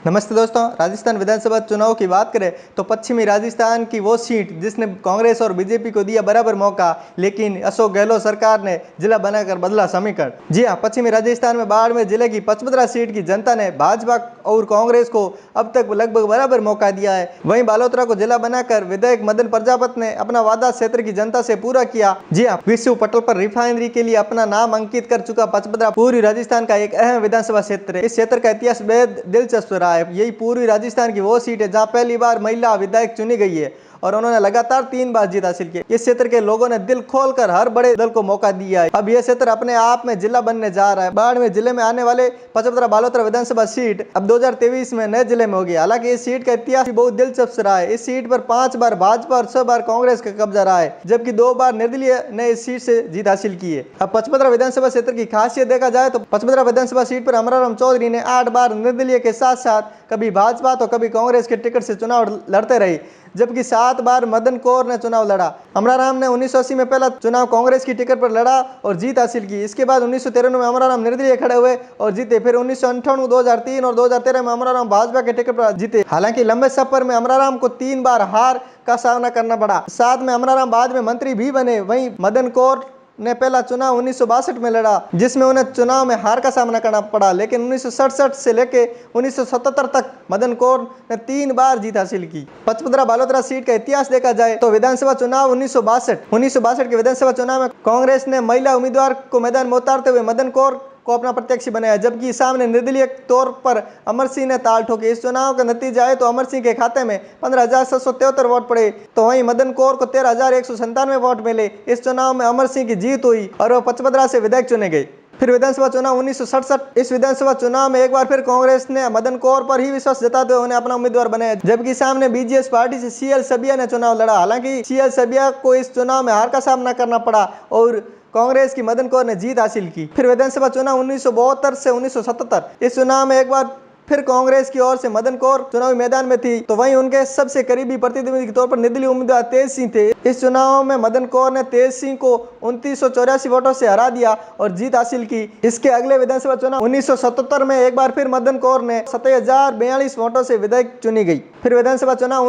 नमस्ते दोस्तों, राजस्थान विधानसभा चुनाव की बात करें तो पश्चिमी राजस्थान की वो सीट जिसने कांग्रेस और बीजेपी को दिया बराबर मौका, लेकिन अशोक गहलोत सरकार ने जिला बनाकर बदला समीकरण। जी हां, पश्चिमी राजस्थान में बाड़मेर जिले की 55 सीट की जनता ने भाजपा और कांग्रेस को अब तक लगभग बराबर मौका दिया है। वहीं बालोतरा को जिला बनाकर विधायक मदन प्रजापति ने अपना वादा क्षेत्र की जनता से पूरा किया। जी हां, विश्व पटल पर रिफाइनरी के लिए अपना नाम अंकित कर चुका पचपदरा पूर्वी राजस्थान का एक अहम विधानसभा क्षेत्र है। इस क्षेत्र का इतिहास बेहद दिलचस्प रहा है। यही पूर्वी राजस्थान की वो सीट है जहां पहली बार महिला विधायक चुनी गई है और उन्होंने लगातार 3 बार जीत हासिल की। इस क्षेत्र के लोगों ने दिल खोलकर हर बड़े दल को मौका दिया है। अब यह क्षेत्र अपने आप में जिला बनने जा रहा है। बाड़मेर जिले में आने वाले पचपदरा बालोतरा विधानसभा सीट अब 2023 में नए जिले में होगी। हालांकि इस सीट का इतिहास भी बहुत दिलचस्प रहा है। इस सीट पर 5 बार भाजपा और 6 बार कांग्रेस का कब्जा रहा है, जबकि 2 बार निर्दलीय ने इस सीट से जीत हासिल की है। अब पचपदरा विधानसभा क्षेत्र की खासियत देखा जाए तो पचपदरा विधानसभा सीट पर अमराराम चौधरी ने 8 बार निर्दलीय के साथ साथ कभी भाजपा तो कभी कांग्रेस के टिकट से चुनाव लड़ते रहे, जबकि 7 बार मदन कौर ने चुनाव लड़ा। अमराराम ने 1980 में पहला चुनाव कांग्रेस की टिकट पर लड़ा और जीत हासिल की। इसके बाद 1993 में अमराराम निर्दलीय खड़े हुए और जीते। फिर 1998, 2003 और 2013 में अमराराम भाजपा के टिकट पर जीते। हालांकि लंबे सफर में अमराराम को 3 बार हार का सामना करना पड़ा। साथ में अमराराम बाद में मंत्री भी बने। वहीं मदन कौर ने पहला चुनाव 1962 में लड़ा, जिसमें उन्हें चुनाव में हार का सामना करना पड़ा, लेकिन 1967 से लेकर 1977 तक मदन कौर ने 3 बार जीत हासिल की। पचपदरा बालोतरा सीट का इतिहास देखा जाए तो विधानसभा चुनाव 1962 के विधानसभा चुनाव में कांग्रेस ने महिला उम्मीदवार को मैदान में उतारते हुए मदन कौर को अपना प्रत्याशी बनाया, जबकि सामने निर्दलीय तौर पर अमर सिंह ने ताल ठोकी। इस चुनाव का नतीजा है तो अमर सिंह के खाते में 15,773 वोट पड़े, तो वहीं मदन कौर को 13,197 वोट मिले। इस चुनाव में अमर सिंह की जीत हुई और वह पचपदरा से विधायक चुने गए। फिर विधानसभा चुनाव 1967। इस विधानसभा चुनाव में एक बार फिर कांग्रेस ने मदन कौर पर ही विश्वास जताते हुए उन्हें अपना उम्मीदवार बनाया, जबकि सामने बीजेएस पार्टी से सीएल सबिया ने चुनाव लड़ा। हालांकि सीएल सबिया को इस चुनाव में हार का सामना करना पड़ा और कांग्रेस की मदन कौर ने जीत हासिल की। फिर विधानसभा चुनाव 1972 से 1977। इस चुनाव में एक बार फिर कांग्रेस की ओर से मदन कौर चुनावी मैदान में थी, तो वहीं उनके सबसे करीबी प्रतिद्वंदी के तौर पर निर्दलीय उम्मीदवार तेज सिंह थे। इस चुनाव में मदन कौर ने तेज सिंह को 2984 वोटों से हरा दिया और जीत हासिल की। इसके अगले विधानसभा चुनाव 1977 में एक बार फिर मदन कौर ने 27,042 वोटों से विधायक चुनी गई। फिर विधानसभा चुनाव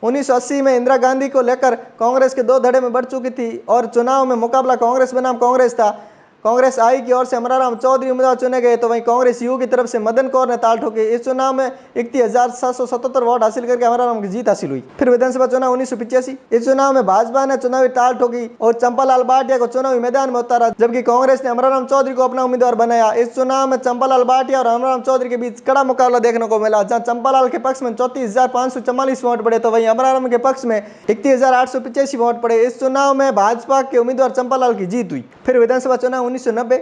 1980 में इंदिरा गांधी को लेकर कांग्रेस के 2 धड़े में बढ़ चुकी थी और चुनाव में मुकाबला कांग्रेस बनाम कांग्रेस था। कांग्रेस आई की ओर से अमराराम चौधरी उम्मीदवार चुने गए, तो वहीं कांग्रेस यू की तरफ से मदन कौर ने ताल ठोकी। इस चुनाव में 31,777 वोट हासिल करके अमराराम की जीत हासिल हुई। फिर विधानसभा चुनाव 1985। इस चुनाव में भाजपा ने चुनावी ताल ठोकी और चंपालाल भाटिया को चुनावी मैदान में उतारा, जबकि कांग्रेस ने अमराराम चौधरी को अपना उम्मीदवार बनाया। इस चुनाव में चंपालाल भाटिया और अमराराम चौधरी के बीच कड़ा मुकाबला देखने को मिला, जहां चंपालाल के पक्ष में 34,544 वोट पड़े, तो वहीं अमराराम के पक्ष में 31,885 वोट पड़े। इस चुनाव में भाजपा के उम्मीदवार चंपालाल की जीत हुई। फिर विधानसभा चुनाव 1990।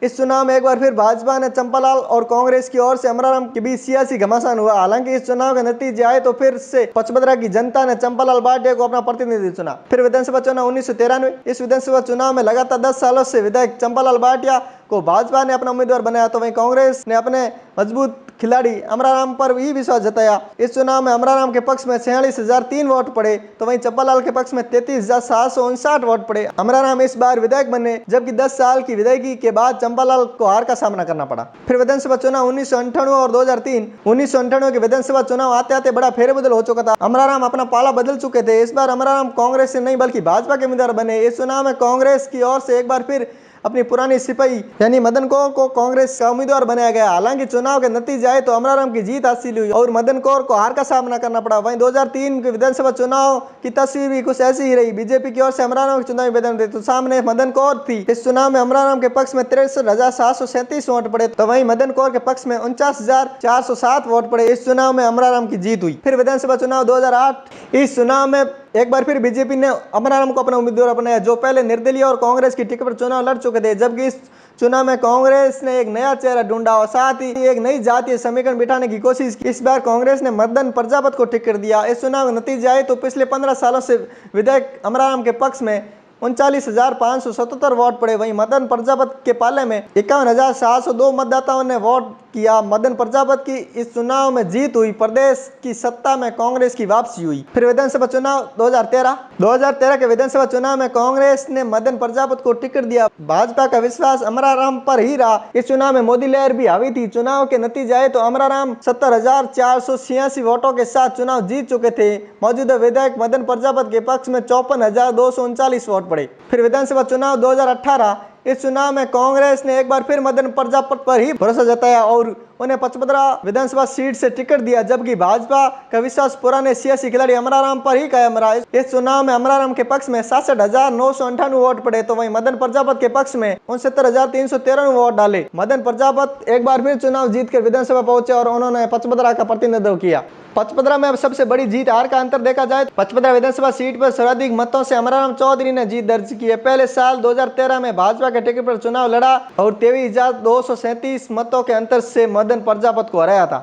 इस चुनाव में एक बार फिर भाजपा ने चंपालाल और कांग्रेस की ओर से अमराराम के बीच सियासी घमासान हुआ। हालांकि इस चुनाव का नतीजा आए तो फिर से पचपदरा की जनता ने चंपालाल भाटिया को अपना प्रतिनिधि चुना। फिर विधानसभा चुनाव 1993। इस विधानसभा चुनाव में लगातार 10 सालों से विधायक चंपालाल भाटिया को भाजपा ने अपना उम्मीदवार बनाया, तो वहीं कांग्रेस ने अपने मजबूत खिलाड़ी अमराराम पर भी विश्वास जताया। इस चुनाव में अमराराम के पक्ष में 46,003 वोट पड़े, तो वहीं चंपालाल के पक्ष में 33,759 वोट पड़े। अमराराम इस बार विधायक बने, जबकि 10 साल की विधायकी के बाद चंपालाल को हार का सामना करना पड़ा। फिर विधानसभा चुनाव 1998 और 2003। 1998 के विधानसभा चुनाव आते आते बड़ा फेरबदल हो चुका था। अमराराम अपना पाला बदल चुके थे। इस बार अमराराम कांग्रेस से नहीं बल्कि भाजपा के उम्मीदवार बने। इस चुनाव में कांग्रेस की ओर से एक बार फिर अपनी पुरानी सिपाही यानी मदन कौर को कांग्रेस का उम्मीदवार बनाया गया। हालांकि चुनाव के नतीजे आए तो अमराराम की जीत हासिल हुई और मदन कौर को हार का सामना करना पड़ा। वहीं 2003 के विधानसभा चुनाव की तस्वीर भी कुछ ऐसी ही रही। बीजेपी की ओर से अमराराम के चुनावी मैदान थे, तो सामने मदन कौर थी। इस चुनाव में अमराराम के पक्ष में 63,737 वोट पड़े, तो वहीं मदन कौर के पक्ष में 49,407 वोट पड़े। इस चुनाव में अमराराम की जीत हुई। फिर विधानसभा चुनाव 2008। इस चुनाव में एक बार फिर बीजेपी ने अमराराम को अपना उम्मीदवार बनाया, जो पहले निर्दलीय और कांग्रेस की टिकट पर चुनाव लड़ चुके थे, जबकि इस चुनाव में कांग्रेस ने एक नया चेहरा ढूंढा और साथ ही एक नई जातीय समीकरण बिठाने की कोशिश की। इस बार कांग्रेस ने मदन प्रजापति को टिकट दिया। इस चुनाव का नतीजा आए तो पिछले 15 सालों से विधायक अमराराम के पक्ष में 39,577 वोट पड़े। वहीं मदन प्रजापति के पाले में 51,702 मतदाताओं ने वोट किया। मदन प्रजापति की इस चुनाव में जीत हुई, प्रदेश की सत्ता में कांग्रेस की वापसी हुई। फिर विधानसभा चुनाव 2013 के विधानसभा चुनाव में कांग्रेस ने मदन प्रजापति को टिकट दिया। भाजपा का विश्वास अमराराम पर ही रहा। इस चुनाव में मोदी लहर भी हावी थी। चुनाव के नतीजे आए तो अमराराम 70,486 वोटों के साथ चुनाव जीत चुके थे। मौजूदा विधायक मदन प्रजापति के पक्ष में 54,239 वोट पड़े। फिर विधानसभा चुनाव 2018, इस चुनाव में कांग्रेस ने एक बार फिर मदन प्रजापति पर ही भरोसा जताया और उन्हें 55 विधानसभा सीट से टिकट दिया, जबकि भाजपा का विश्वास पुराने सियासी खिलाड़ी अमराराम पर ही कायम रहा। इस चुनाव में अमराराम के पक्ष में 66,998 वोट पड़े तो वहीं मदन प्रजापति के पक्ष में 69,313 वोट डाले। मदन प्रजापति एक बार फिर चुनाव जीतकर विधानसभा पहुंचे और उन्होंने 55 का प्रतिनिधित्व किया। 55 में अब सबसे बड़ी जीत हार का अंतर देखा जाए 55 विधानसभा सीट पर सर्वाधिक मतों से अमराराम चौधरी ने जीत दर्ज की है। पहले साल 2013 में भाजपा के टिकट पर चुनाव लड़ा और 23,237 मतों के अंतर से मदन प्रजापति को हराया था।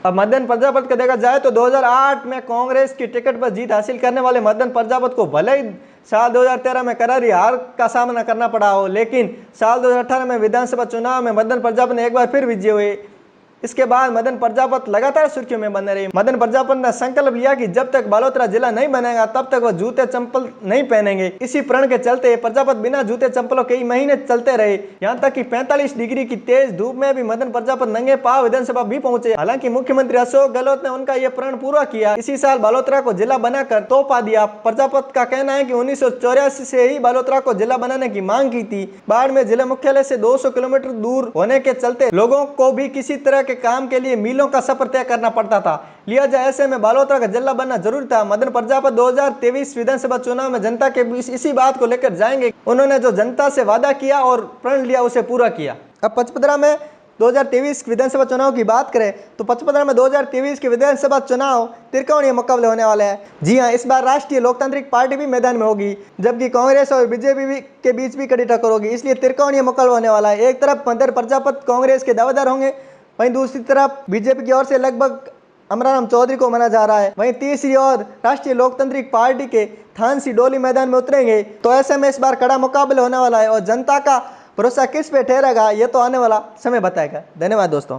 अब मदन प्रजापति का देखा जाए तो 2008 में कांग्रेस की टिकट पर जीत हासिल करने वाले मदन प्रजापति को भले ही साल 2013 में करारी हार का सामना करना पड़ा हो, लेकिन साल 2018 में विधानसभा चुनाव में मदन प्रजापति ने एक बार फिर विजय हुए। इसके बाद मदन प्रजापति लगातार सुर्खियों में बने रहे। मदन प्रजापति ने संकल्प लिया कि जब तक बालोतरा जिला नहीं बनेगा तब तक वह जूते चंपल नहीं पहनेंगे। इसी प्रण के चलते प्रजापति बिना जूते चंपलों कई महीने चलते रहे। यहां तक कि 45 डिग्री की तेज धूप में भी मदन प्रजापति नंगे पांव विधानसभा भी पहुंचे। हालांकि मुख्यमंत्री अशोक गहलोत ने उनका यह प्रण पूरा किया। इसी साल बालोतरा को जिला बनाकर तोहफा दिया। प्रजापति का कहना है कि 1984 से ही बालोतरा को जिला बनाने की मांग की थी। बाड़मेर जिला मुख्यालय से 200 किलोमीटर दूर होने के चलते लोगों को भी किसी तरह के काम के लिए मीलों का सफर तय करना पड़ता था। लिहाजा ऐसे में बालोतरा का जिला बनना जरूरी था। मदन प्रजापति 2023 विधानसभा चुनाव में जनता के बीच इसी बात को लेकर जाएंगे। उन्होंने जो जनता से वादा किया और प्रण लिया उसे पूरा किया। अब 55 में 2023 विधानसभा चुनाव की बात करें तो 55 में 2023 के विधानसभा चुनाव त्रिकोणीय मुकाबले होने वाले हैं। जी हां, इस बार राष्ट्रीय लोकतांत्रिक पार्टी भी मैदान में होगी, जबकि कांग्रेस और बीजेपी के बीच भी कड़ी टक्कर होगी। इसलिए त्रिकोणीय मुकाबला होने वाला है। एक तरफ मदन प्रजापति कांग्रेस के दावेदार होंगे, वहीं दूसरी तरफ बीजेपी की ओर से लगभग अमराराम चौधरी को माना जा रहा है। वहीं तीसरी ओर राष्ट्रीय लोकतांत्रिक पार्टी के थान सी डोली मैदान में उतरेंगे। तो ऐसे में इस बार कड़ा मुकाबला होने वाला है और जनता का भरोसा किस पे ठहरेगा ये तो आने वाला समय बताएगा। धन्यवाद दोस्तों।